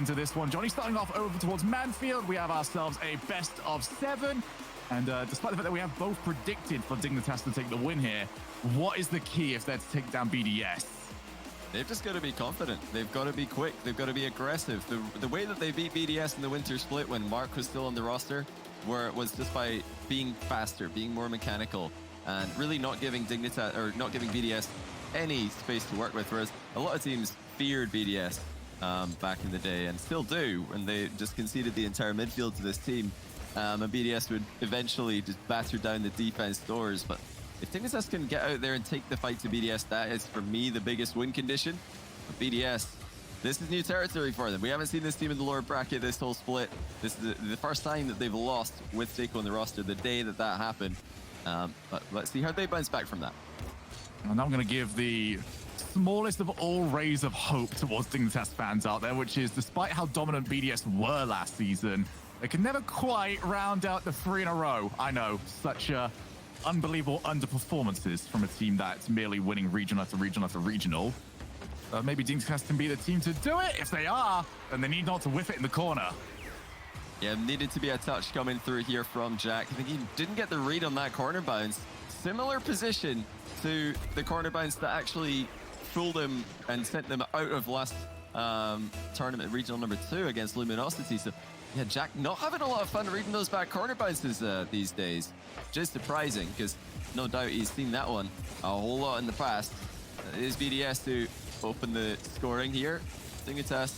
into this one. Johnny starting off over towards Manfield. We have ourselves a best of 7. And despite the fact that we have both predicted for Dignitas to take the win here, what is the key if they're to take down BDS? They've just got to be confident. They've got to be quick. They've got to be aggressive. The way that they beat BDS in the winter split when Mark was still on the roster was just by being faster, being more mechanical, and really not giving Dignitas or not giving BDS any space to work with. Whereas a lot of teams feared BDS back in the day and still do, and they just conceded the entire midfield to this team. And BDS would eventually just batter down the defense doors. But if Dignitas can get out there and take the fight to BDS, that is, for me, the biggest win condition. But BDS, this is new territory for them. We haven't seen this team in the lower bracket this whole split. This is the first time that they've lost with Seiko on the roster, the day that happened. But let's see how they bounce back from that. And I'm going to give the smallest of all rays of hope towards Dignitas fans out there, which is despite how dominant BDS were last season, they can never quite round out the 3 in a row. I know, such unbelievable underperformances from a team that's merely winning regional after regional after regional. Maybe Dignitas can be the team to do it. If they are, then they need not to whiff it in the corner. Yeah, needed to be a touch coming through here from Jack. I think he didn't get the read on that corner bounce. Similar position to the corner bounce that actually fooled him and sent them out of last tournament, regional number 2 against Luminosity. So yeah, Jack not having a lot of fun reading those back corner bounces these days. Just surprising, because no doubt he's seen that one a whole lot in the past. It is BDS to open the scoring here. Dignitas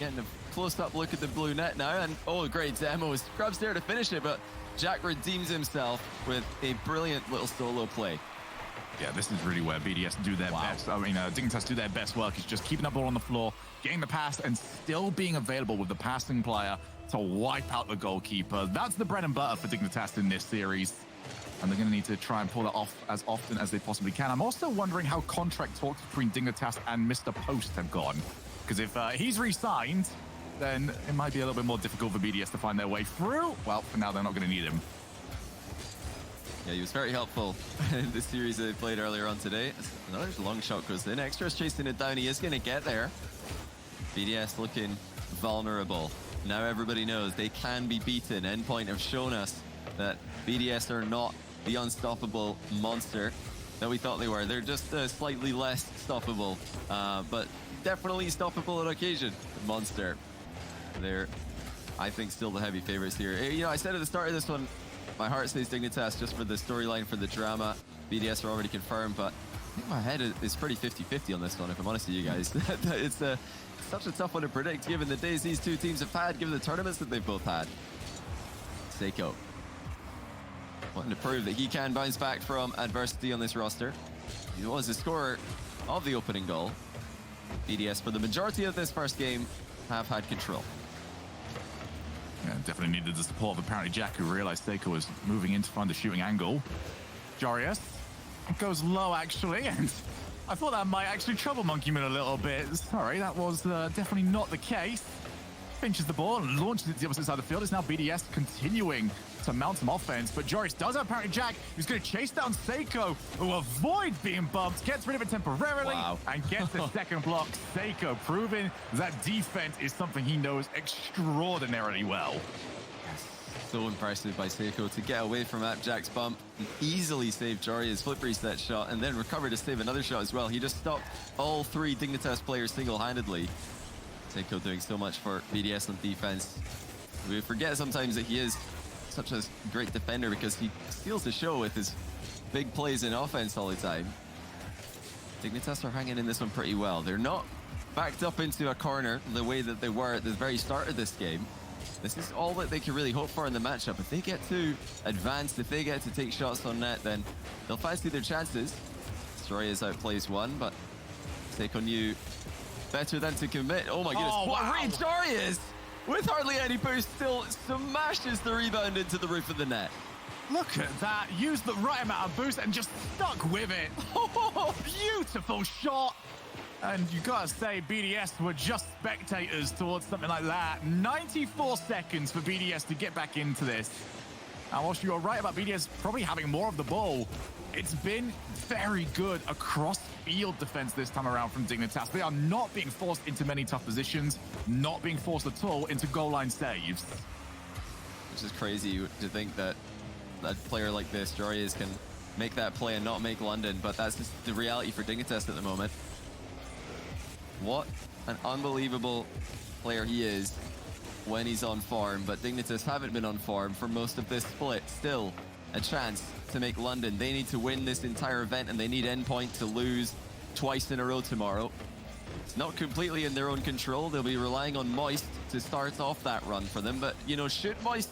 getting a close-up look at the blue net now, and oh, great demo. Scrub's there to finish it, but Jack redeems himself with a brilliant little solo play. Yeah, this is really where BDS do their best. I mean, Dignitas do their best work. Is just keeping the ball on the floor, getting the pass, and still being available with the passing player to wipe out the goalkeeper. That's the bread and butter for Dignitas in this series. And they're going to need to try and pull it off as often as they possibly can. I'm also wondering how contract talks between Dignitas and Mr. Post have gone. Because if he's re-signed, then it might be a little bit more difficult for BDS to find their way through. Well, for now, they're not going to need him. Yeah, he was very helpful in the series they played earlier on today. Another long shot goes in. Extra's chasing it down. He is going to get there. BDS looking vulnerable. Now everybody knows they can be beaten. Endpoint have shown us that BDS are not the unstoppable monster that we thought they were. They're just slightly less stoppable, but definitely stoppable on occasion. Monster. They're, I think, still the heavy favorites here. You know, I said at the start of this one, my heart says Dignitas just for the storyline, for the drama. BDS are already confirmed, but I think my head is pretty 50-50 on this one, if I'm honest with you guys. It's such a tough one to predict, given the days these two teams have had, given the tournaments that they've both had. Seiko wanting to prove that he can bounce back from adversity on this roster. He was the scorer of the opening goal. BDS, for the majority of this first game, have had control. Yeah, definitely needed the support of apparently Jack, who realized Seiko was moving in to find the shooting angle. Jarius goes low, actually, and I thought that might actually trouble Monkey Moon a little bit. Sorry, that was definitely not the case. Pinches the ball and launches it to the opposite side of the field. It's now BDS continuing to mount some offense, but Joris does have apparently Jack, who's going to chase down Seiko, who avoids being bumped, gets rid of it temporarily, and gets the second block. Seiko proving that defense is something he knows extraordinarily well. So impressive by Seiko to get away from Jack's bump and easily save Joria's flip reset shot, and then recover to save another shot as well. He just stopped all 3 Dignitas players single-handedly. Seiko doing so much for BDS on defense. We forget sometimes that he is such a great defender because he steals the show with his big plays in offense all the time. Dignitas are hanging in this one pretty well. They're not backed up into a corner the way that they were at the very start of this game. This is all that they can really hope for in the matchup. If they get to advance, if they get to take shots on net, then they'll fancy their chances. Destroyers outplays one, but Seiko knew better than to commit. Oh my goodness, what a read Jarius! With hardly any boost, still smashes the rebound into the roof of the net. Look at that. Used the right amount of boost and just stuck with it. Oh, beautiful shot. And you gotta say, BDS were just spectators towards something like that. 94 seconds for BDS to get back into this. And whilst you are right about BDS probably having more of the ball, it's been very good across field defense this time around from Dignitas. They are not being forced into many tough positions, not being forced at all into goal line saves. Which is crazy to think that a player like this, Jorius, can make that play and not make London, but that's just the reality for Dignitas at the moment. What an unbelievable player he is when he's on form, but Dignitas haven't been on form for most of this split. Still a chance to make London. They need to win this entire event, and they need Endpoint to lose twice in a row tomorrow. It's not completely in their own control. They'll be relying on Moist to start off that run for them, but you know, should Moist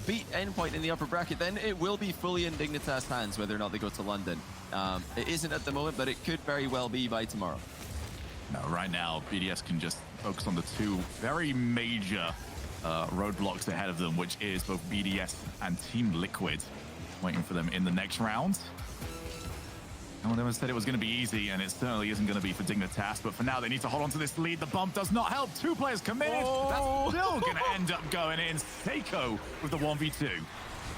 beat Endpoint in the upper bracket, then it will be fully in Dignitas' hands whether or not they go to London. It isn't at the moment, but it could very well be by tomorrow. No, right now, BDS can just focus on the two very major roadblocks ahead of them, which is both BDS and Team Liquid, waiting for them in the next round. No one ever said it was going to be easy, and it certainly isn't going to be for Dignitas, but for now, they need to hold on to this lead. The bump does not help. Two players committed. Oh. That's still going to end up going in. Seiko with the 1v2.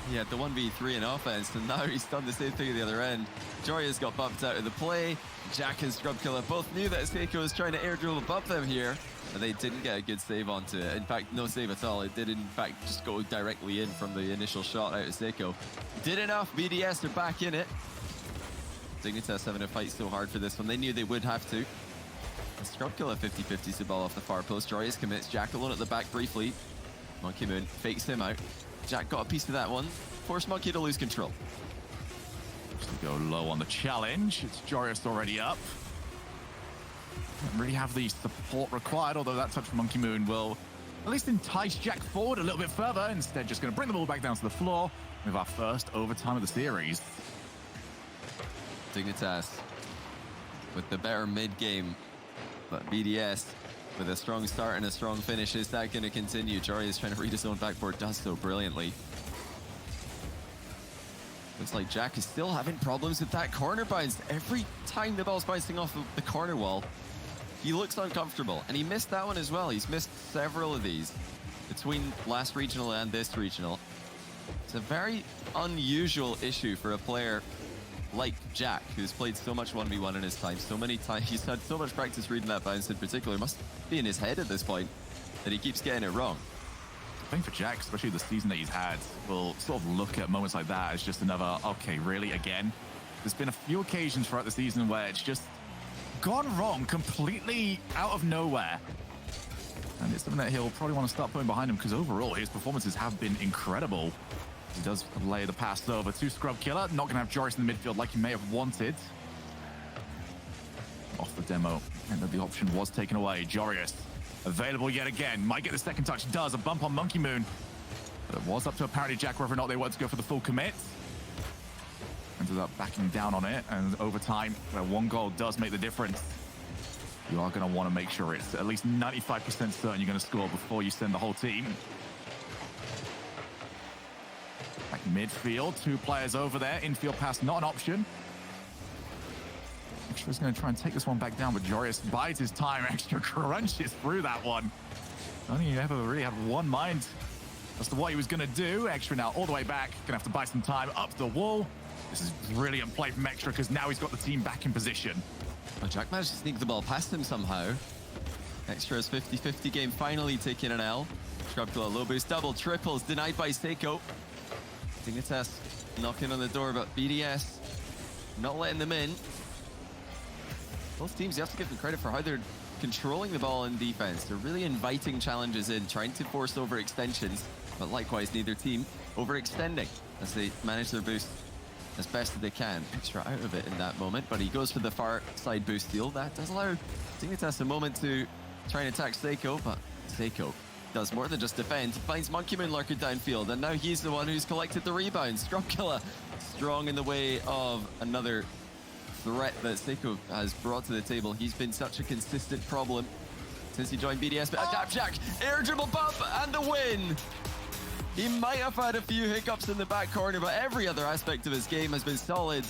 He had the 1v3 in offense, and now he's done the same thing at the other end. Jorius got bumped out of the play. Jack and Scrubkiller both knew that Seiko was trying to air dribble bump them here, but they didn't get a good save onto it. In fact, no save at all. It did, in fact, just go directly in from the initial shot out of Seiko. Did enough. BDS are back in it. Dignitas having to fight so hard for this one. They knew they would have to. Scrubkiller 50-50s the ball off the far post. Jorius commits. Jack alone at the back briefly. Monkey Moon fakes him out. Jack got a piece of that one. Forced Monkey to lose control. Just to go low on the challenge. It's Jorius already up. Don't really have the support required, although that touch from Monkey Moon will at least entice Jack forward a little bit further. Instead, just going to bring the ball back down to the floor with our first overtime of the series. Dignitas with the better mid-game, but BDS with a strong start and a strong finish. Is that going to continue? Jari is trying to read his own backboard, does so brilliantly. Looks like Jack is still having problems with that corner bounce. Every time the ball's bouncing off of the corner wall, he looks uncomfortable, and he missed that one as well. He's missed several of these between last regional and this regional. It's a very unusual issue for a player like Jack, who's played so much 1v1 in his time, so many times. He's had so much practice reading that bounce in particular. It must be in his head at this point that he keeps getting it wrong. I think for Jack, especially the season that he's had, will sort of look at moments like that as just another, okay, really, again? There's been a few occasions throughout the season where it's just gone wrong completely out of nowhere. And it's something that he'll probably want to start putting behind him, because overall his performances have been incredible. He does lay the pass over to Scrubkiller. Not going to have Joris in the midfield like he may have wanted. Off the demo, and the option was taken away. Jorius available yet again. Might get the second touch. Does. A bump on Monkey Moon. But it was up to apparently Jack whether or not they wanted to go for the full commit. Ended up backing down on it. And over time, one goal does make the difference. You are going to want to make sure it's at least 95% certain you're going to score before you send the whole team. Back midfield, two players over there. Infield pass, not an option. Extra's going to try and take this one back down, but Jorius bides his time. Extra crunches through that one. Only ever really had one mind as to what he was going to do. Extra now all the way back. Going to have to buy some time up the wall. This is brilliant play from Extra, because now he's got the team back in position. Oh, Jack managed to sneak the ball past him somehow. Extra's 50-50 game finally taking an L. Scrubkiller low boost, double, triples, denied by Seiko. Dignitas knocking on the door, but BDS not letting them in. Both teams, you have to give them credit for how they're controlling the ball in defense. They're really inviting challenges in, trying to force overextensions, but likewise neither team overextending as they manage their boost as best as they can. Extra out of it in that moment, but he goes for the far side boost steal. That does allow Dignitas a moment to try and attack Seiko, but Seiko does more than just defend. Finds Monkey Moon lurking downfield, and now he's the one who's collected the rebound. Scrubkiller strong in the way of another threat that Seiko has brought to the table. He's been such a consistent problem since he joined BDS, but adapt Jack, air dribble bump, and the win! He might have had a few hiccups in the back corner, but every other aspect of his game has been solid.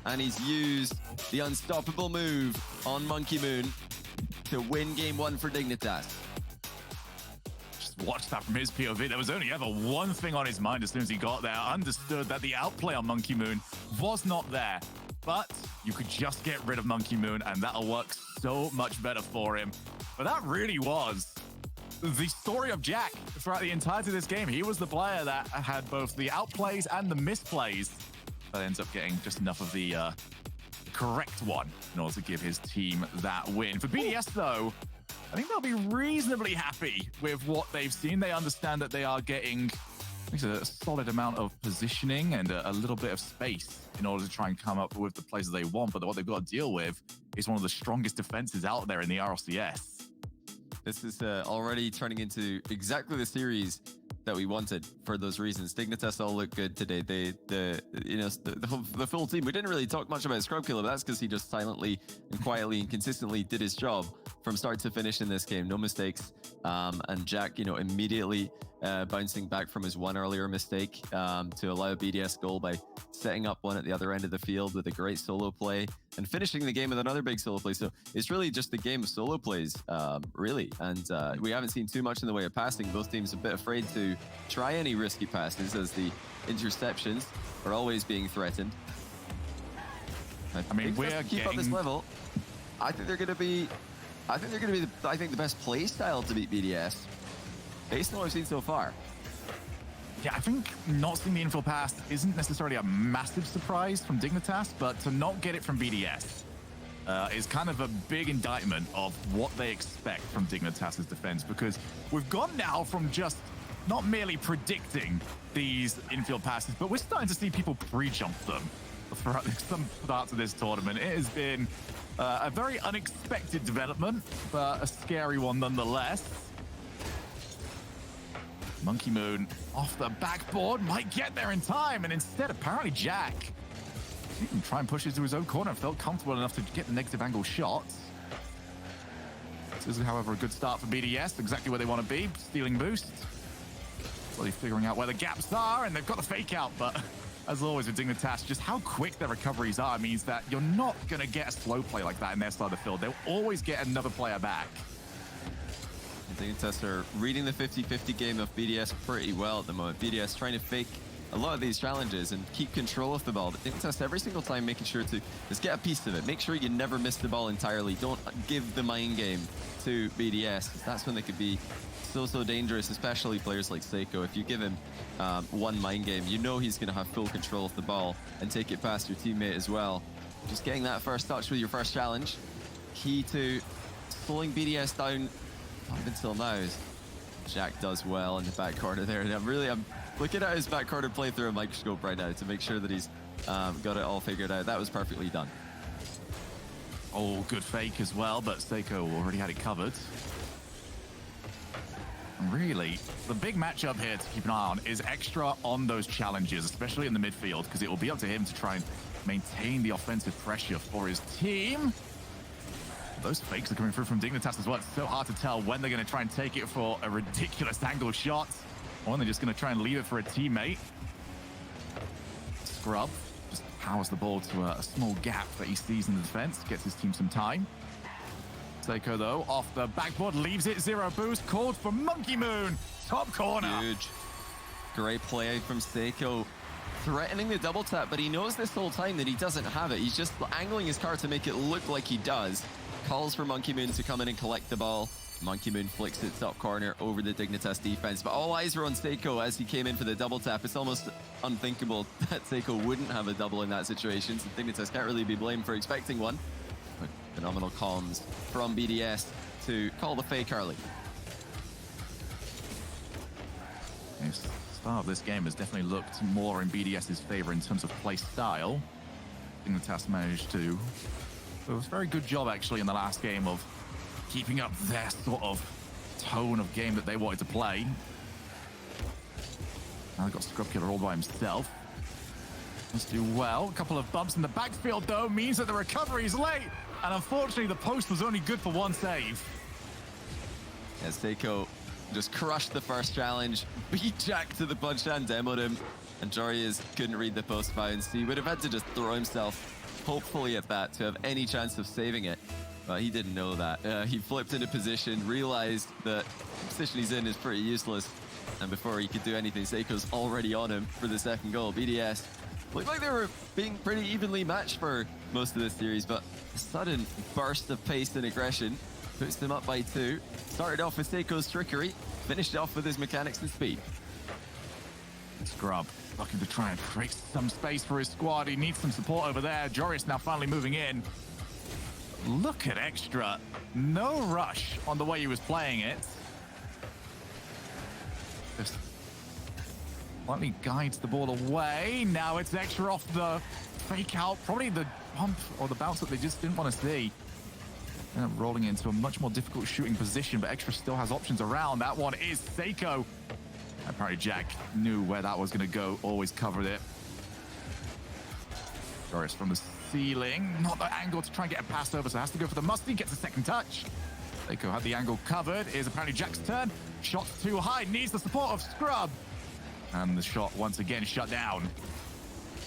And he's used the unstoppable move on Monkey Moon to win game one for Dignitas. just watched that from his POV. There was only ever one thing on his mind as soon as he got there. Understood that the outplay on Monkey Moon was not there. But you could just get rid of Monkey Moon, and that'll work so much better for him. But that really was the story of Jack throughout the entirety of this game. He was the player that had both the outplays and the misplays, but ends up getting just enough of the correct one in order to give his team that win. For BDS, though, I think they'll be reasonably happy with what they've seen. They understand that they are getting a solid amount of positioning and a little bit of space in order to try and come up with the plays that they want. But what they've got to deal with is one of the strongest defenses out there in the RLCS. This is already turning into exactly the series that we wanted for those reasons. Dignitas all look good today. The full team. We didn't really talk much about Scrubkiller, but that's because he just silently and quietly and consistently did his job from start to finish in this game. No mistakes. And Jack, immediately bouncing back from his one earlier mistake to allow a BDS goal by setting up one at the other end of the field with a great solo play and finishing the game with another big solo play. So it's really just a game of solo plays, really. And we haven't seen too much in the way of passing. Both teams a bit afraid to try any risky passes as the interceptions are always being threatened. I mean, we're keep up this level. I think they're going to be the best play style to beat BDS based on what I've seen so far. Yeah, I think not seeing the infill pass isn't necessarily a massive surprise from Dignitas, but to not get it from BDS is kind of a big indictment of what they expect from Dignitas' defense, because we've gone now from just not merely predicting these infield passes, but we're starting to see people pre-jump them throughout some parts of this tournament. It has been a very unexpected development, but a scary one nonetheless. Monkey Moon off the backboard, might get there in time, and instead, apparently Jack even try and push it to his own corner, felt comfortable enough to get the negative angle shot. This is, however, a good start for BDS, exactly where they want to be, stealing boost. Slowly figuring out where the gaps are, and they've got the fake out, but as always with Dignitas, just how quick their recoveries are means that you're not going to get a slow play like that in their side of the field. They'll always get another player back. Dignitas are reading the 50-50 game of BDS pretty well at the moment. BDS trying to fake a lot of these challenges and keep control of the ball. But Dignitas every single time making sure to just get a piece of it. Make sure you never miss the ball entirely. Don't give the mind game to BDS. That's when they could be so dangerous, especially players like Seiko. If you give him one mind game, you know he's going to have full control of the ball and take it past your teammate as well. Just getting that first touch with your first challenge. Key to slowing BDS down up until now. Jack does well in the back corner there. And I'm looking at his back corner play through a microscope right now to make sure that he's got it all figured out. That was perfectly done. Oh, good fake as well, but Seiko already had it covered. And really, the big matchup here to keep an eye on is Extra on those challenges, especially in the midfield, because it will be up to him to try and maintain the offensive pressure for his team. Those fakes are coming through from Dignitas as well. It's so hard to tell when they're going to try and take it for a ridiculous angle shot, or when they're just going to try and leave it for a teammate. Scrub just powers the ball to a small gap that he sees in the defense, gets his team some time. Seiko, though, off the backboard, leaves it, 0 boost, called for Monkey Moon, top corner. Huge. Great play from Seiko, threatening the double tap, but he knows this whole time that he doesn't have it. He's just angling his car to make it look like he does. Calls for Monkey Moon to come in and collect the ball. Monkey Moon flicks it top corner over the Dignitas defense, but all eyes were on Seiko as he came in for the double tap. It's almost unthinkable that Seiko wouldn't have a double in that situation, so Dignitas can't really be blamed for expecting one. But phenomenal comms from BDS to call the fake early. The start of this game has definitely looked more in BDS's favor in terms of play style. Dignitas managed to it was a very good job, actually, in the last game of keeping up their sort of tone of game that they wanted to play. Now they've got Scrubkiller all by himself. Let's do well. A couple of bumps in the backfield, though, means that the recovery is late. And unfortunately, the post was only good for one save. As Seiko just crushed the first challenge, beat Jack to the punch and demoed him. And Jorius couldn't read the post bounce. He would have had to just throw himself, hopefully at that, to have any chance of saving it. But he didn't know that. He flipped into position, realized that the position he's in is pretty useless. And before he could do anything, Seiko's already on him for the second goal. BDS looked like they were being pretty evenly matched for most of this series, but a sudden burst of pace and aggression puts them up by 2. Started off with Seiko's trickery, finished off with his mechanics and speed. Scrub looking to try and create some space for his squad. He needs some support over there. Joris now finally moving in. Look at Extra. No rush on the way he was playing it. Just lightly guides the ball away. Now it's Extra off the fake out. Probably the bump or the bounce that they just didn't want to see. And rolling into a much more difficult shooting position, but Extra still has options around. That one is Seiko. Apparently Jack knew where that was going to go, always covered it. Joris from the ceiling, not the angle to try and get a pass over, so has to go for the musty, gets a second touch. Seiko had the angle covered. It is apparently Jack's turn. Shot's too high, needs the support of Scrub. And the shot once again shut down.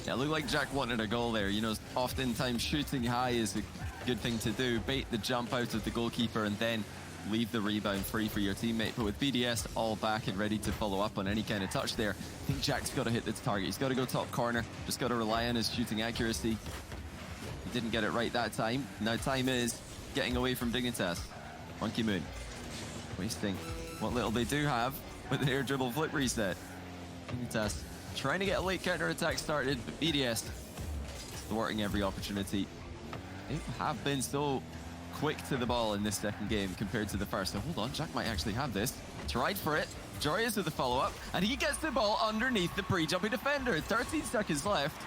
Yeah, it looked like Jack wanted a goal there. You know, oftentimes shooting high is a good thing to do. Bait the jump out of the goalkeeper and then leave the rebound free for your teammate. But with BDS all back and ready to follow up on any kind of touch there, I think Jack's got to hit this target. He's got to go top corner. Just got to rely on his shooting accuracy. He didn't get it right that time. Now time is getting away from Dignitas. Monkey Moon wasting what little they do have with the air dribble flip reset. Dignitas trying to get a late counter attack started, but BDS thwarting every opportunity. They have been so quick to the ball in this second game compared to the first. So hold on, Jack might actually have this. Tried for it. Joris with the follow-up, and he gets the ball underneath the pre-jumping defender. 13 seconds left.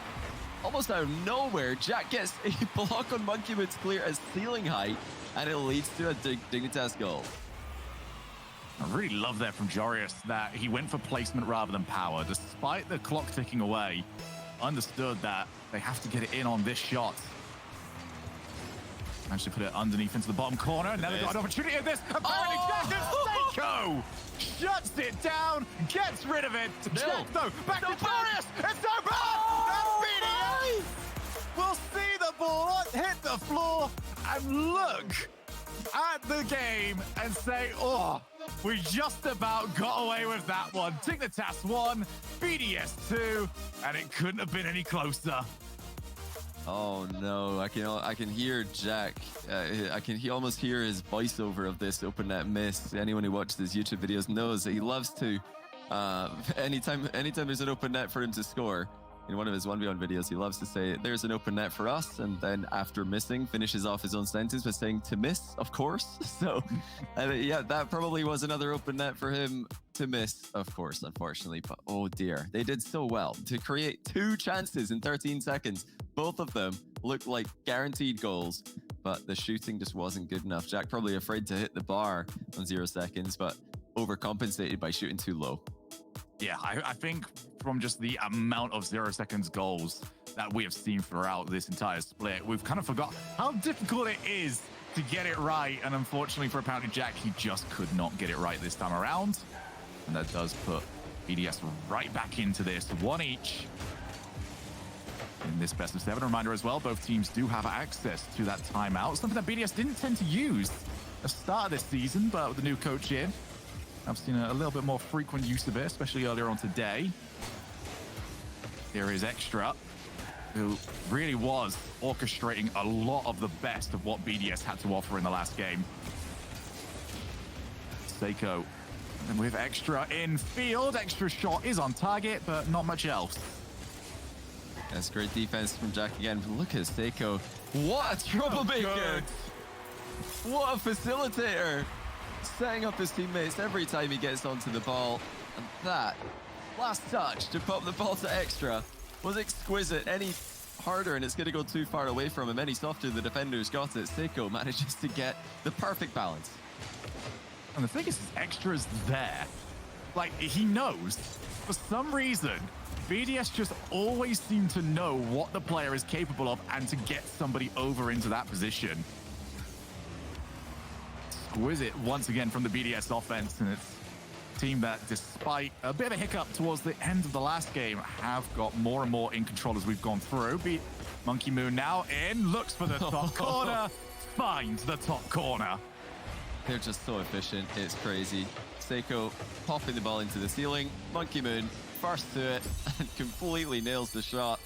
Almost out of nowhere, Jack gets a block on Monkey Moon's clear as ceiling height, and it leads to a Dignitas goal. I really love that from Joris, that he went for placement rather than power. Despite the clock ticking away, understood that they have to get it in on this shot. Managed to put it underneath into the bottom corner. Now they've got an opportunity at this. Apparently, Seiko shuts it down, gets rid of it. Jack, though, back to Joris. It's over. BDS will see the ball hit the floor and look at the game and say, oh, we just about got away with that one. Dignitas 1, BDS 2, and it couldn't have been any closer. Oh no, I can hear Jack. I can almost hear his voiceover of this open net miss. Anyone who watches his YouTube videos knows that he loves to, anytime there's an open net for him to score, in one of his 1v1 videos, he loves to say, there's an open net for us, and then after missing, finishes off his own sentence by saying, to miss, of course. So, yeah, that probably was another open net for him to miss, of course, unfortunately. But oh dear, they did so well to create 2 chances in 13 seconds. Both of them looked like guaranteed goals, but the shooting just wasn't good enough. Jack probably afraid to hit the bar on 0 seconds, but overcompensated by shooting too low. Yeah, I think from just the amount of 0 seconds goals that we have seen throughout this entire split, we've kind of forgot how difficult it is to get it right. And unfortunately for apparently Jack, he just could not get it right this time around. And that does put BDS right back into this, 1 each. In this best of 7, reminder as well, both teams do have access to that timeout, something that BDS didn't tend to use at the start of this season, but with the new coach in, I've seen a little bit more frequent use of it, especially earlier on today. Here is Extra, who really was orchestrating a lot of the best of what BDS had to offer in the last game. Seiko, and with Extra in field, Extra shot is on target, but not much else. That's great defense from Jack again. But look at Seiko. What a troublemaker! What a facilitator! Setting up his teammates every time he gets onto the ball. And that last touch to pop the ball to Extra was exquisite. Any harder and it's going to go too far away from him. Any softer, the defenders got it. Seiko manages to get the perfect balance. And the thing is, Extra's there. Like, he knows. For some reason, BDS just always seem to know what the player is capable of and to get somebody over into that position. Exquisite once again from the BDS offense, and it's a team that, despite a bit of a hiccup towards the end of the last game, have got more and more in control as we've gone through. Monkey Moon now in, looks for the top corner, find the top corner. They're just so efficient. It's crazy. Seiko popping the ball into the ceiling. Monkey Moon first to it and completely nails the shot.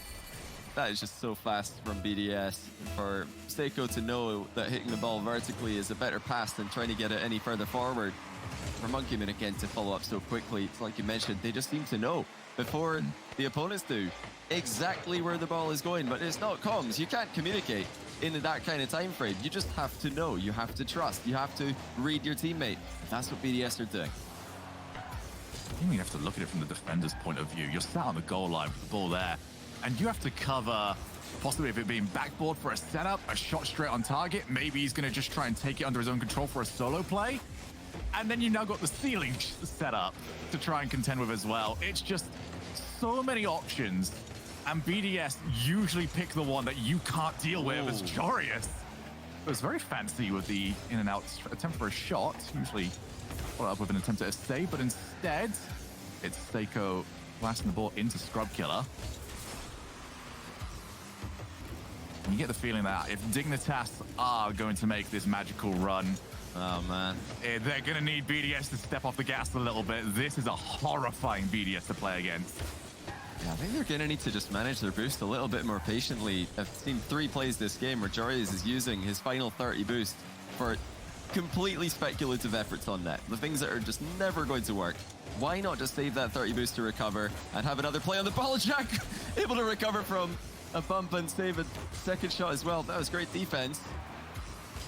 That is just so fast from BDS. For Seiko to know that hitting the ball vertically is a better pass than trying to get it any further forward. For Monkey Moon again to follow up so quickly, it's like you mentioned, they just seem to know before the opponents do exactly where the ball is going. But it's not comms. You can't communicate in that kind of time frame. You just have to know. You have to trust. You have to read your teammate. That's what BDS are doing. I think we have to look at it from the defender's point of view. You're sat on the goal line with the ball there, and you have to cover, possibly if it being backboard for a setup, a shot straight on target. Maybe he's going to just try and take it under his own control for a solo play. And then you've now got the ceiling set up to try and contend with as well. It's just so many options. And BDS usually pick the one that you can't deal with as Jorius. It was very fancy with the in and out attempt for a shot. Usually follow up with an attempt at a save, but instead it's Seiko blasting the ball into Scrub Killer. And you get the feeling that if Dignitas are going to make this magical run, oh man, they're going to need BDS to step off the gas a little bit. This is a horrifying BDS to play against. Yeah, I think they're going to need to just manage their boost a little bit more patiently. I've seen 3 plays this game where Jorius is using his final 30 boost for completely speculative efforts on net. The things that are just never going to work. Why not just save that 30 boost to recover and have another play on the ball? Jack able to recover from a bump and save a second shot as well. That was great defense.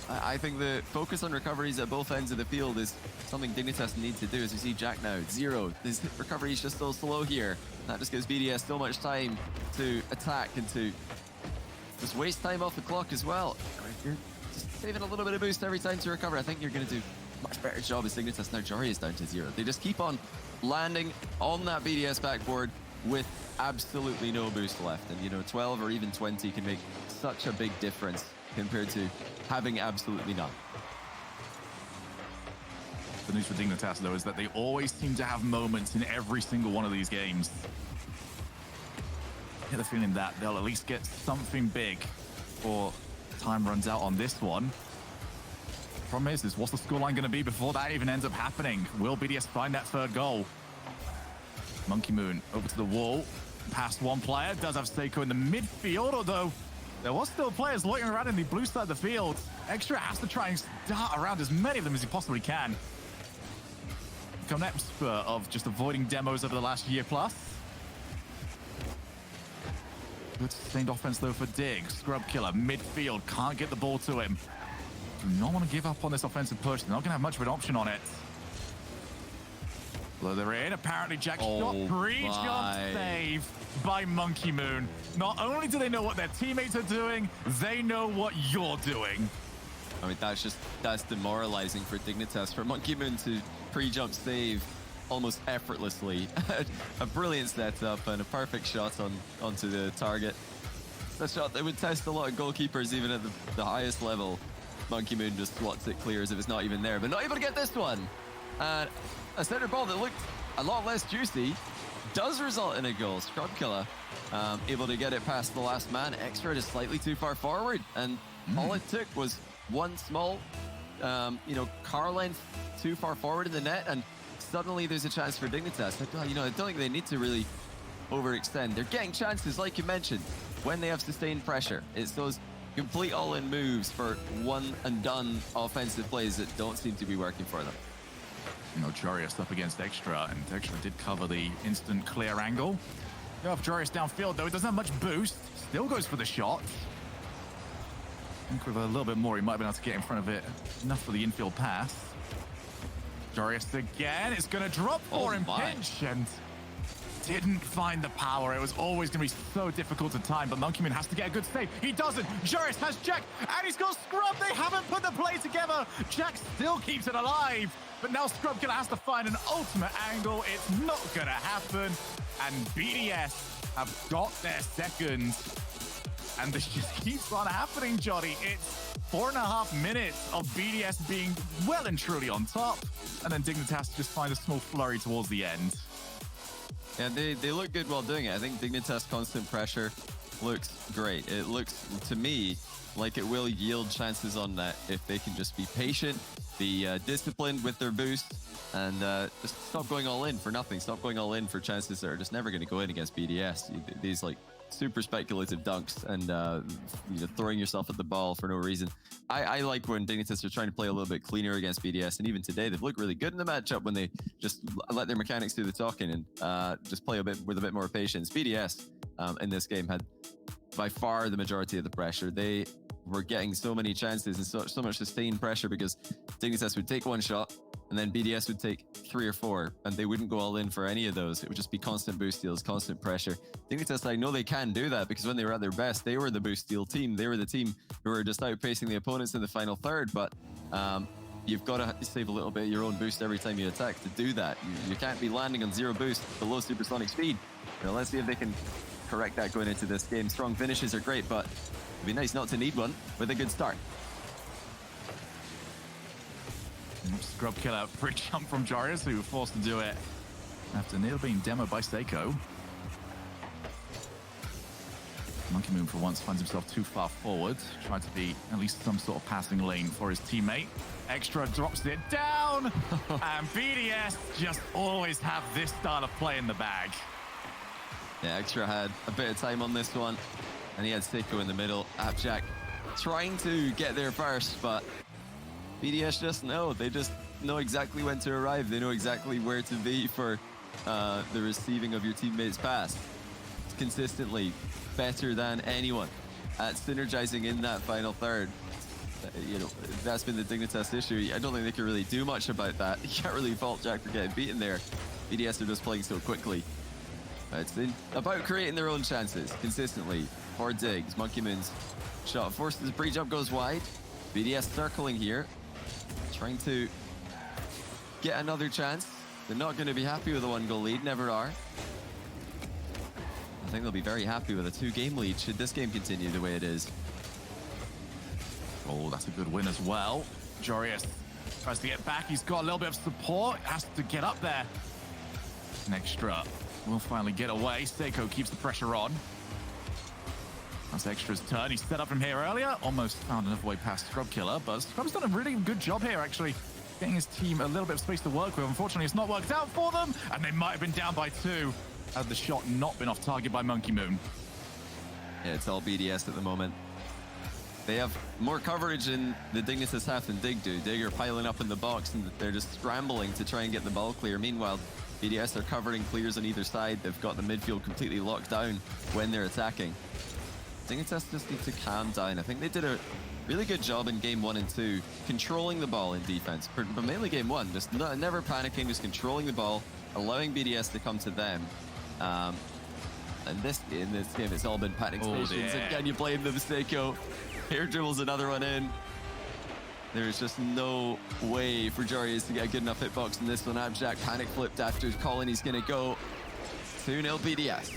I think the focus on recoveries at both ends of the field is something Dignitas need to do. As you see Jack now, 0. His recovery is just so slow here. That just gives BDS so much time to attack and to just waste time off the clock as well. You're just saving a little bit of boost every time to recover. I think you're going to do a much better job as Dignitas. Now Jory is down to 0. They just keep on landing on that BDS backboard with absolutely no boost left. And, you know, 12 or even 20 can make such a big difference compared to having absolutely none. The news for Dignitas, though, is that they always seem to have moments in every single one of these games. I get the feeling that they'll at least get something big before time runs out on this one. Problem is what's the scoreline going to be before that even ends up happening? Will BDS find that third goal? Monkey Moon over to the wall, past one player, does have Seiko in the midfield, although there was still players loitering around in the blue side of the field. Extra has to try and dart around as many of them as he possibly can. Become an expert of just avoiding demos over the last year plus. Good sustained offense though for Dig. Scrub Killer, midfield, can't get the ball to him. Do not want to give up on this offensive push. They're not going to have much of an option on it. Blow they're in. Apparently Jack shot. Pre-jump save by Monkey Moon. Not only do they know what their teammates are doing, they know what you're doing. I mean, that's demoralizing for Dignitas. For Monkey Moon to pre-jump save almost effortlessly. A brilliant setup and a perfect shot onto the target. A shot that would test a lot of goalkeepers even at the highest level. Monkey Moon just swats it clear as if it's not even there, but not able to get this one. And a center ball that looked a lot less juicy does result in a goal. Scrub Killer able to get it past the last man. Extra just slightly too far forward, and all it took was one small, car length too far forward in the net, and suddenly there's a chance for Dignitas. I don't think they need to really overextend. They're getting chances, like you mentioned, when they have sustained pressure. It's those complete all-in moves for one and done offensive plays that don't seem to be working for them. You know, Jorius up against Extra, and Extra did cover the instant clear angle. Go off Jorius downfield, though. He doesn't have much boost. Still goes for the shot. I think with a little bit more, he might have been able to get in front of it. Enough for the infield pass. Jorius again. It's going to drop for him. Pinch, and didn't find the power. It was always going to be so difficult to time, but Monkey Moon has to get a good save. He doesn't. Jorius has Jack, and he's got Scrub. They haven't put the play together. Jack still keeps it alive, but now Scrub Killer has to find an ultimate angle. It's not going to happen, and BDS have got their second. And this just keeps on happening, Johnny. It's 4.5 minutes of BDS being well and truly on top, and then Dignitas just find a small flurry towards the end. Yeah, they look good while doing it. I think Dignitas' constant pressure looks great. It looks, to me, like it will yield chances on that if they can just be patient, be disciplined with their boost, and just stop going all in for nothing. Stop going all in for chances that are just never going to go in against BDS. These like super speculative dunks and throwing yourself at the ball for no reason. I like when Dignitas are trying to play a little bit cleaner against BDS, and even today they've looked really good in the matchup when they just let their mechanics do the talking and just play with a bit more patience. BDS in this game had by far the majority of the pressure. They were getting so many chances and so much sustained pressure because Dignitas would take one shot and then BDS would take 3 or 4, and they wouldn't go all in for any of those. It would just be constant boost steals, constant pressure. Dignitas, I know they can do that because when they were at their best, they were the boost steal team. They were the team who were just outpacing the opponents in the final third, but you've got to save a little bit of your own boost every time you attack to do that. You can't be landing on 0 boost below supersonic speed. Let's see if they can correct that going into this game. Strong finishes are great, but it'd be nice not to need one with a good start. Scrub killer, pretty jump from Jarius, who was forced to do it after nearly being demoed by Seiko. Monkey Moon, for once, finds himself too far forward. Tried to be at least some sort of passing lane for his teammate. Extra drops it down, and BDS just always have this style of play in the bag. Yeah, Extra had a bit of time on this one, and he had Seiko in the middle. Appjack trying to get there first, but BDS just know. They just know exactly when to arrive. They know exactly where to be for the receiving of your teammates' pass. It's consistently better than anyone at synergizing in that final third. That's been the Dignitas issue. I don't think they can really do much about that. You can't really fault Jack for getting beaten there. BDS are just playing so quickly. It's about creating their own chances consistently for Diggs. Monkey Moon's shot forces, pre-jump goes wide. BDS circling here, trying to get another chance. They're not going to be happy with a 1-goal lead, never are. I think they'll be very happy with a 2-game lead should this game continue the way it is. Oh, that's a good win as well. Jarius tries to get back. He's got a little bit of support. Has to get up there. An Extra will finally get away. Seiko keeps the pressure on. That's Extra's turn. He set up from here earlier. Almost found another way past Scrub Killer, but Scrub's done a really good job here, actually, getting his team a little bit of space to work with. Unfortunately, it's not worked out for them, and they might have been down by 2 had the shot not been off target by Monkey Moon. Yeah, it's all BDS at the moment. They have more coverage in the Dignitas half than Dig do. Dig are piling up in the box, and they're just scrambling to try and get the ball clear. Meanwhile, BDS are covering clears on either side. They've got the midfield completely locked down when they're attacking. Dignitas just need to calm down. I think they did a really good job in game 1 and 2, controlling the ball in defense, but mainly game 1, just never panicking, just controlling the ball, allowing BDS to come to them. And in this game, it's all been panic stations. Yeah. And can you blame them, Seiko? Here dribbles another one in. There's just no way for Jarius to get a good enough hitbox in this one. Abjack panic flipped after calling he's going to go 2-0 BDS.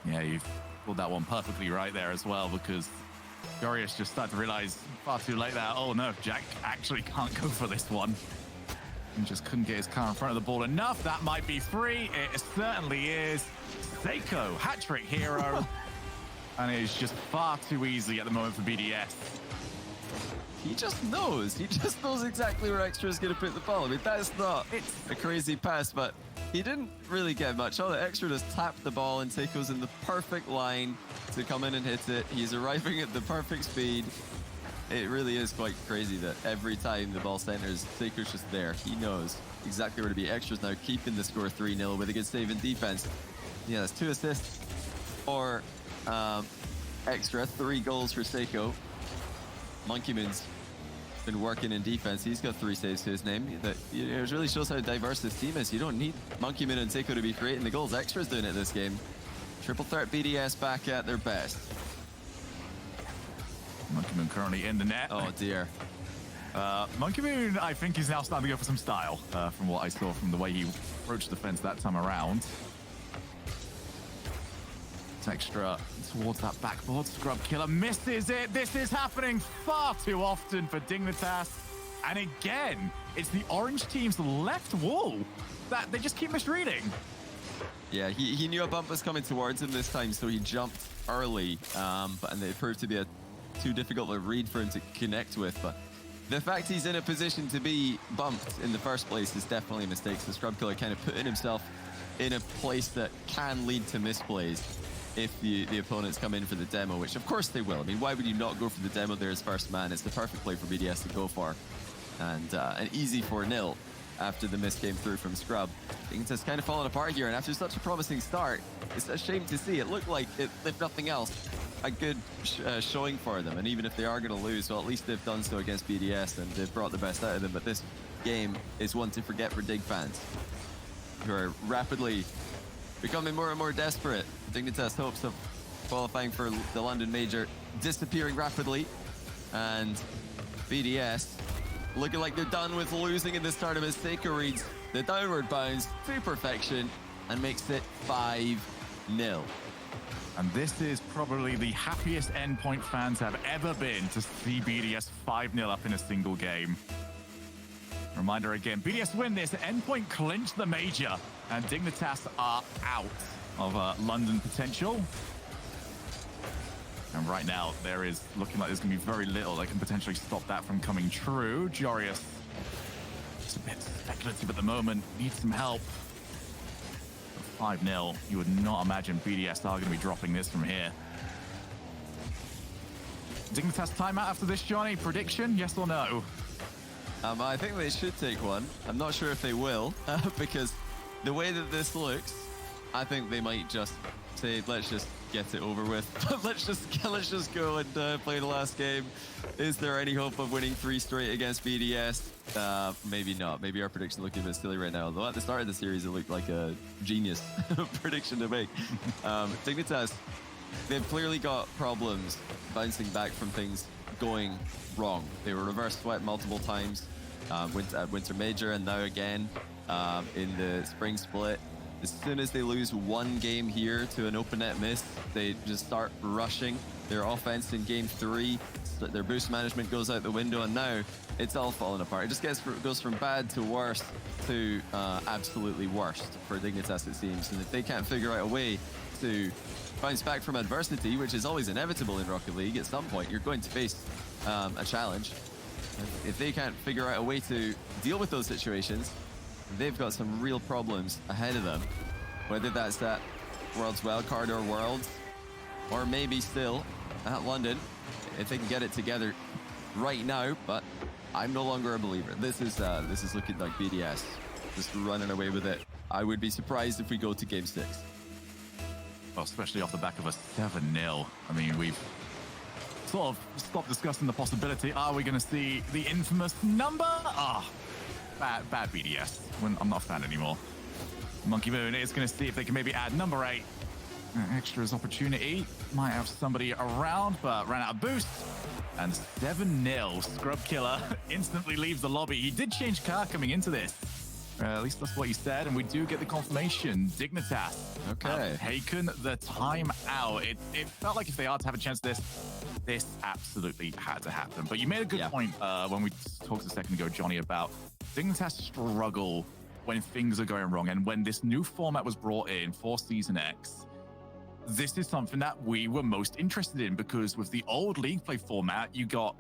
Yeah, you've pulled that one perfectly right there as well, because Jarius just started to realize far too late that, oh no, Jack actually can't go for this one. And just couldn't get his car in front of the ball enough. That might be free. It certainly is. Seiko, hat-trick hero. And it's just far too easy at the moment for BDS. He just knows. He just knows exactly where Extra is going to put the ball. I mean, that's not a crazy pass, but he didn't really get much. All the Extra just tapped the ball, and Seiko's in the perfect line to come in and hit it. He's arriving at the perfect speed. It really is quite crazy that every time the ball centers, Seiko's just there. He knows exactly where to be. Extra's now keeping the score 3-0 with a good save in defense. Yeah, that's 2 assists for Extra, 3 goals for Seiko. Monkey Moon's been working in defense. He's got 3 saves to his name. That, it really shows how diverse this team is. You don't need Monkey Moon and Seiko to be creating the goals. Extra's doing it this game. Triple threat BDS back at their best. Monkey Moon currently in the net. Oh dear. Monkey Moon, I think, is now starting to go for some style, from what I saw from the way he approached the fence that time around. It's Extra towards that backboard. Scrub Killer misses it. This is happening far too often for Dignitas. And again, it's the orange team's left wall that they just keep misreading. Yeah, he knew a bump was coming towards him this time, so he jumped early, and it proved to be too difficult to read for him to connect with. But the fact he's in a position to be bumped in the first place is definitely a mistake. So Scrub Killer kind of putting himself in a place that can lead to misplays if the opponents come in for the demo, which of course they will. I mean, why would you not go for the demo there as first man? It's the perfect play for BDS to go for. And an easy 4-0 after the miss came through from Scrub. It's kind of fallen apart here, and after such a promising start, it's a shame to see. It looked like, if nothing else, a good showing for them. And even if they are going to lose, well, at least they've done so against BDS, and they've brought the best out of them. But this game is one to forget for Dig fans, who are rapidly becoming more and more desperate. Dignitas hopes of qualifying for the London Major disappearing rapidly, and BDS looking like they're done with losing in this tournament. Seiko reads the downward bounce to perfection and makes it 5-0. And this is probably the happiest Endpoint fans have ever been to see BDS 5-0 up in a single game. Reminder again, BDS win this, Endpoint clinch the major, and Dignitas are out of London potential. And right now, there is looking like there's going to be very little that can potentially stop that from coming true. Jorius, it's a bit speculative at the moment, needs some help. 5-0, you would not imagine BDS are going to be dropping this from here. Dignitas timeout after this, Johnny. Prediction, yes or no? I think they should take one. I'm not sure if they will, because the way that this looks, I think they might just say, let's just get it over with. let's just go and play the last game. Is there any hope of winning 3 straight against BDS? Maybe not. Maybe our prediction looking a bit silly right now. Although at the start of the series, it looked like a genius prediction to make. Dignitas, they've clearly got problems bouncing back from things going wrong. They were reverse swept multiple times at Winter Major, and now again in the spring split. As soon as they lose one game here to an open net miss, they just start rushing their offense in game 3. Their boost management goes out the window, and now it's all falling apart. It just goes from bad to worse to absolutely worst for Dignitas, it seems. And if they can't figure out a way to bounce back from adversity, which is always inevitable in Rocket League, at some point you're going to face a challenge. If they can't figure out a way to deal with those situations, they've got some real problems ahead of them. Whether that's that Worlds Wildcard or Worlds, or maybe still at London, if they can get it together right now. But I'm no longer a believer. This is looking like BDS just running away with it. I would be surprised if we go to game 6. Well, especially off the back of a 7-0. I mean, we've sort of stopped discussing the possibility. Are we going to see the infamous number? Bad BDS. I'm not a fan anymore. Monkey Moon is going to see if they can maybe add number 8. Extras opportunity. Might have somebody around, but ran out of boost. And 7-0. Scrub Killer instantly leaves the lobby. He did change car coming into this. At least that's what he said, and we do get the confirmation. Dignitas have taken the time out. It felt like if they are to have a chance at this absolutely had to happen. But you made a good point when we talked a second ago, Johnny, about Dignitas struggle when things are going wrong. And when this new format was brought in for Season X, this is something that we were most interested in, because with the old League Play format, you got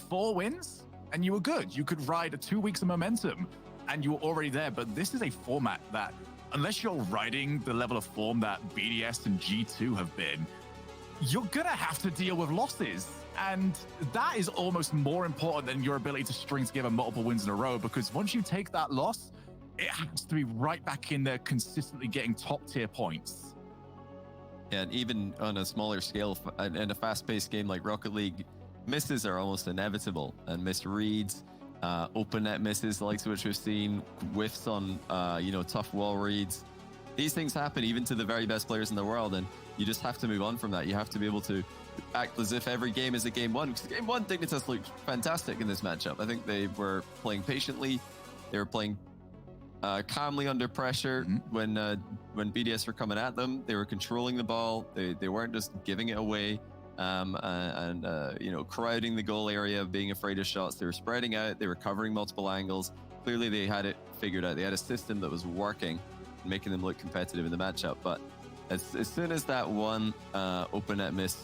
4 wins and you were good. You could ride 2 weeks of momentum and you were already there. But this is a format that, unless you're riding the level of form that BDS and G2 have been, you're gonna have to deal with losses. And that is almost more important than your ability to string together multiple wins in a row, because once you take that loss, it has to be right back in there, consistently getting top tier points. Yeah, and even on a smaller scale, in a fast-paced game like Rocket League, misses are almost inevitable, and misreads, open net misses, the likes of which we've seen, whiffs on, tough wall reads. These things happen even to the very best players in the world, and you just have to move on from that. You have to be able to act as if every game is a game 1. Because game 1, Dignitas looked fantastic in this matchup. I think they were playing patiently. They were playing calmly under pressure when BDS were coming at them. They were controlling the ball. They weren't just giving it away and crowding the goal area, being afraid of shots. They were spreading out. They were covering multiple angles. Clearly, they had it figured out. They had a system that was working. making them look competitive in the matchup. But as soon as that one open net miss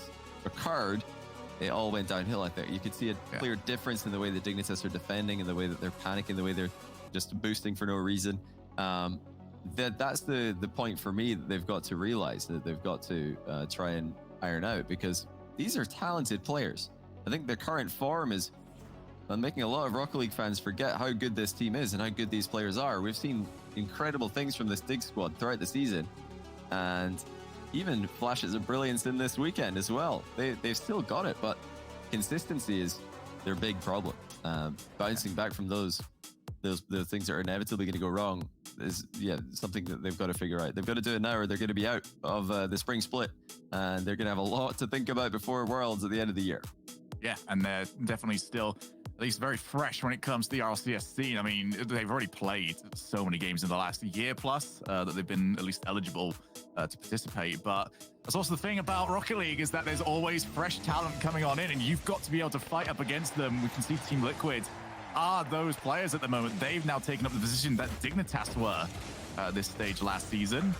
occurred, it all went downhill. I think you could see a clear difference in the way the Dignitas are defending and the way that they're panicking, the way they're just boosting for no reason. That's the point for me that they've got to realize, that they've got to try and iron out, because these are talented players. I think their current form is making a lot of Rocket League fans forget how good this team is and how good these players are. We've seen incredible things from this Dig squad throughout the season, and even flashes of brilliance in this weekend as well. They've still got it, but consistency is their big problem. Bouncing back from those things that are inevitably going to go wrong is something that they've got to figure out. They've got to do it now, or they're going to be out of the spring split, and they're going to have a lot to think about before Worlds at the end of the year. Yeah, and they're definitely still at least very fresh when it comes to the RLCS scene. I mean, they've already played so many games in the last year plus that they've been at least eligible to participate. But that's also the thing about Rocket League, is that there's always fresh talent coming on in, and you've got to be able to fight up against them. We can see Team Liquid are those players at the moment. They've now taken up the position that Dignitas were at this stage last season.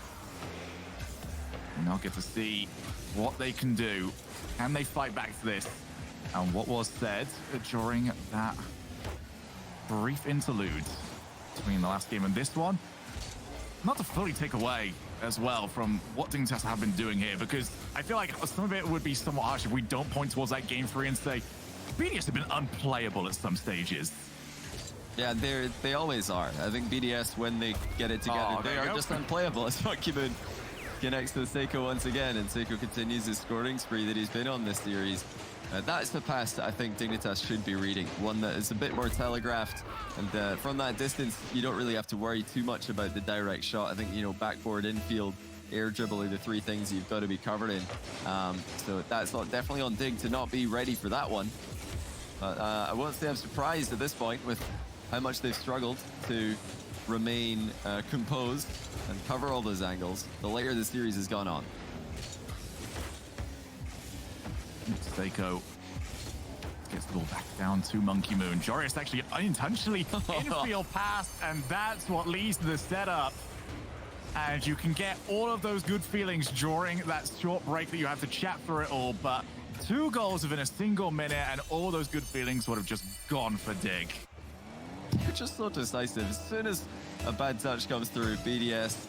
And I'll get to see what they can do. Can they fight back to this? And what was said during that brief interlude between the last game and this one, not to fully take away as well from what Dignitas have been doing here, because I feel like some of it would be somewhat harsh if we don't point towards that game 3 and say BDS have been unplayable at some stages. Yeah, they always are. I think BDS, when they get it together, they are just unplayable. As Monkey connects to Seiko once again, and Seiko continues his scoring spree that he's been on this series. That's the pass that I think Dignitas should be reading, one that is a bit more telegraphed, and from that distance, you don't really have to worry too much about the direct shot. I think, backboard, infield, air dribble are the 3 things you've got to be covered in. So that's definitely on Dig to not be ready for that one. But I won't say I'm surprised at this point with how much they've struggled to remain composed and cover all those angles the later the series has gone on. Seiko gets the ball back down to Monkey Moon. Joris actually unintentionally infield pass, and that's what leads to the setup. And you can get all of those good feelings during that short break that you have to chat through it all, but 2 goals within a single minute, and all those good feelings would have just gone for Dig. You're just so decisive. As soon as a bad touch comes through, BDS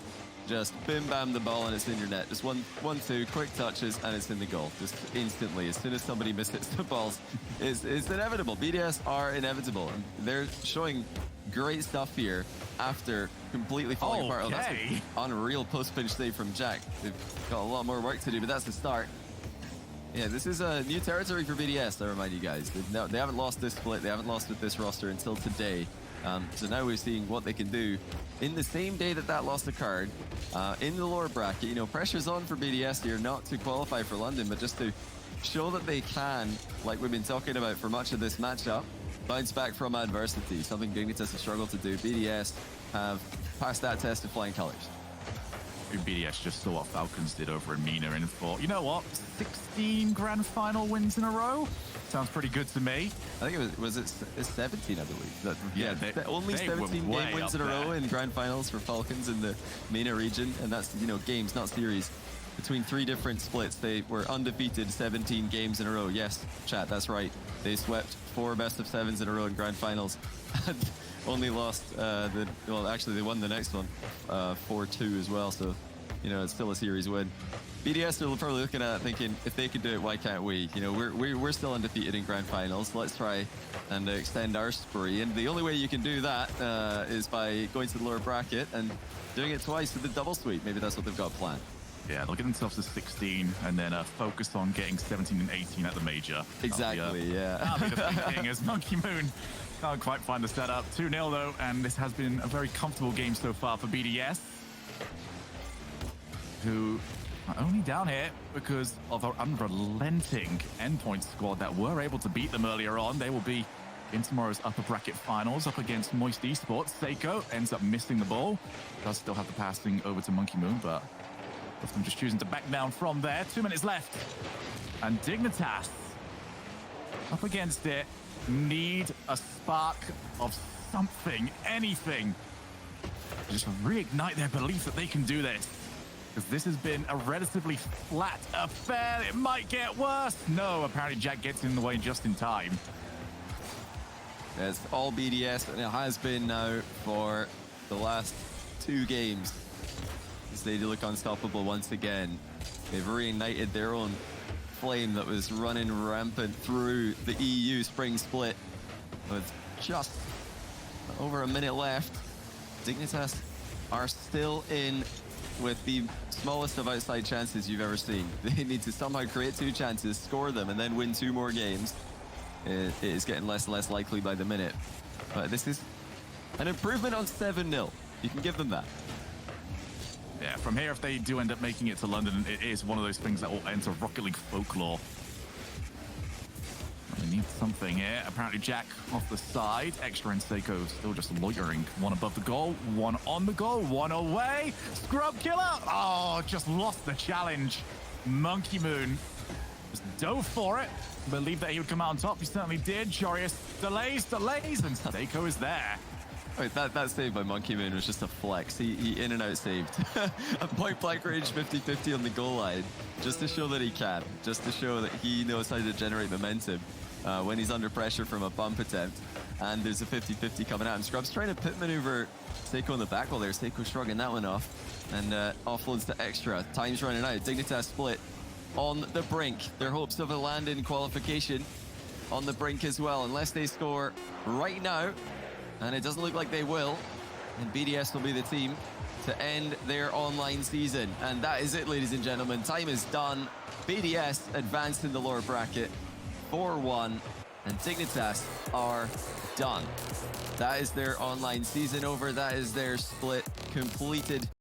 just bim bam the ball and it's in your net. Just one, two quick touches and it's in the goal. Just instantly, as soon as somebody mishits the balls, it's inevitable. BDS are inevitable. And they're showing great stuff here after completely falling apart. Oh, that's an unreal post-pinch save from Jack. They've got a lot more work to do, but that's the start. Yeah, this is a new territory for BDS, I remind you guys. They haven't lost this split, they haven't lost with this roster until today. So now we're seeing what they can do in the same day that loss occurred, in the lower bracket. Pressure's on for BDS here, not to qualify for London, but just to show that they can, like we've been talking about for much of this matchup, bounce back from adversity, something Dignitas have struggled to do. BDS have passed that test to flying colors. BDS just saw what Falcons did over in MENA and thought, you know what, 16 grand final wins in a row? Sounds pretty good to me. I think it was 17, I believe. Only they 17 game wins in a row in grand finals for Falcons in the MENA region, and that's, games, not series. Between 3 different splits, they were undefeated 17 games in a row. Yes, chat, that's right. They swept 4 best of 7s in a row in grand finals. And only lost actually they won the next one 4-2 as well, so it's still a series win. BDS are probably looking at it thinking, if they can do it, why can't we? We're still undefeated in grand finals. Let's try and extend our spree, and the only way you can do that is by going to the lower bracket and doing it twice with the double sweep. Maybe that's what they've got planned. Yeah, they'll get themselves to 16 and then focus on getting 17 and 18 at the major. Exactly, that'll be the thinking, as Monkey Moon can't quite find the setup. 2-0 though, and this has been a very comfortable game so far for BDS, who are only down here because of our unrelenting endpoint squad that were able to beat them earlier on. They will be in tomorrow's upper bracket finals up against Moist Esports. Seiko ends up missing the ball. Does still have the passing over to Monkey Moon, but both of them just choosing to back down from there. 2 minutes left. And Dignitas up against it. Need a spark of something, anything Just reignite their belief that they can do this. Because this has been a relatively flat affair. It might get worse. No, apparently Jack gets in the way just in time. It's all BDS, and it has been now for the last 2 games. As they look unstoppable once again. They've reignited their own flame that was running rampant through the EU spring split. With just over a minute left, Dignitas are still in with the smallest of outside chances you've ever seen. They need to somehow create 2 chances, score them, and then win 2 more games. It is getting less and less likely by the minute. But this is an improvement on 7-0. You can give them that. Yeah, from here, if they do end up making it to London, it is one of those things that will enter Rocket League folklore. They need something here. Apparently Jack off the side. Extra and Seiko still just loitering. 1 above the goal, 1 on the goal, 1 away. Scrub killer. Oh, just lost the challenge. Monkey Moon just dove for it. Believed that he would come out on top. He certainly did. Jorius delays, and Seiko is there. Wait, that save by Monkey Moon was just a flex. He in and out saved. A point blank range 50-50 on the goal line, just to show that he can, just to show that he knows how to generate momentum when he's under pressure from a bump attempt. And there's a 50-50 coming out. And Scrub's trying to pit maneuver Seiko in the back wall there. Seiko shrugging that one off and offloads to Extra. Time's running out. Dignitas split on the brink. Their hopes of a land-in qualification on the brink as well, unless they score right now. And it doesn't look like they will. And BDS will be the team to end their online season. And that is it, ladies and gentlemen. Time is done. BDS advanced in the lower bracket 4-1. And Dignitas are done. That is their online season over. That is their split completed.